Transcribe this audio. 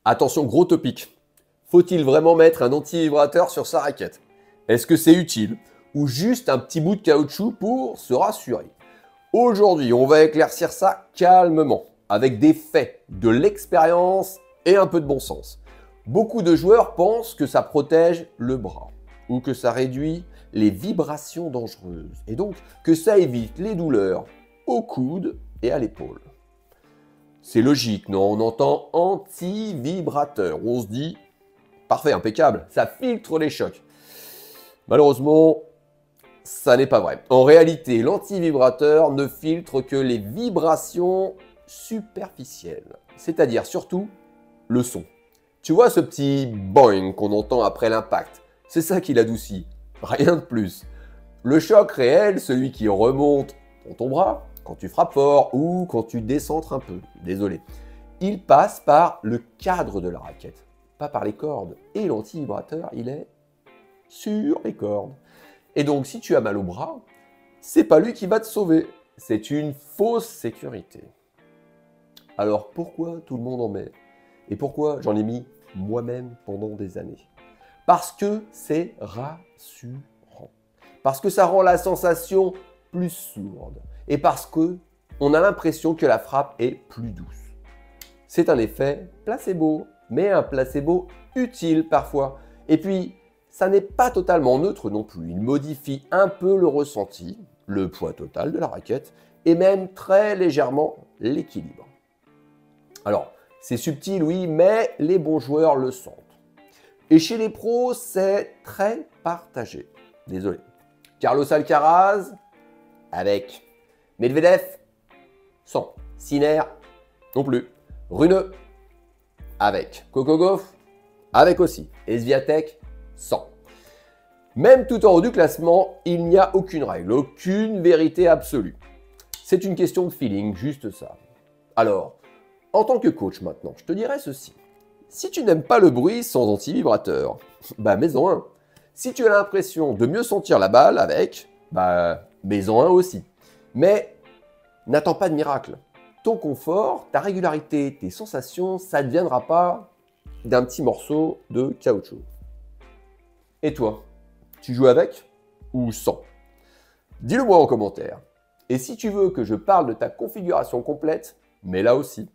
Attention, gros topic. Faut-il vraiment mettre un anti-vibrateur sur sa raquette? Est-ce que c'est utile ou juste un petit bout de caoutchouc pour se rassurer? Aujourd'hui, on va éclaircir ça calmement, avec des faits, de l'expérience et un peu de bon sens. Beaucoup de joueurs pensent que ça protège le bras ou que ça réduit les vibrations dangereuses et donc que ça évite les douleurs au coude et à l'épaule. C'est logique, non? On entend anti-vibrateur. On se dit, parfait, impeccable, ça filtre les chocs. Malheureusement, ça n'est pas vrai. En réalité, l'anti-vibrateur ne filtre que les vibrations superficielles, c'est-à-dire surtout le son. Tu vois ce petit boing qu'on entend après l'impact? C'est ça qui l'adoucit, rien de plus. Le choc réel, celui qui remonte dans ton bras, quand tu frappes fort ou quand tu décentres un peu, désolé, il passe par le cadre de la raquette, pas par les cordes. Et l'anti-vibrateur, il est sur les cordes. Et donc, si tu as mal au bras, c'est pas lui qui va te sauver. C'est une fausse sécurité. Alors, pourquoi tout le monde en met? Et pourquoi j'en ai mis moi-même pendant des années? Parce que c'est rassurant. Parce que ça rend la sensation plus sourde. Et parce que on a l'impression que la frappe est plus douce. C'est un effet placebo, mais un placebo utile parfois. Et puis, ça n'est pas totalement neutre non plus. Il modifie un peu le ressenti, le poids total de la raquette, et même très légèrement l'équilibre. Alors, c'est subtil, oui, mais les bons joueurs le sentent. Et chez les pros, c'est très partagé. Désolé. Carlos Alcaraz, avec. Medvedev, sans. Sinner, non plus. Rune, avec. Coco Gauff, avec aussi. Et Swiatek, sans. Même tout en haut du classement, il n'y a aucune règle, aucune vérité absolue. C'est une question de feeling, juste ça. Alors, en tant que coach maintenant, je te dirais ceci. Si tu n'aimes pas le bruit sans anti-vibrateur, mets-en un. Si tu as l'impression de mieux sentir la balle avec, mets-en un aussi. Mais n'attends pas de miracle. Ton confort, ta régularité, tes sensations, ça ne viendra pas d'un petit morceau de caoutchouc. Et toi, tu joues avec ou sans? Dis-le moi en commentaire. Et si tu veux que je parle de ta configuration complète, mets-la aussi.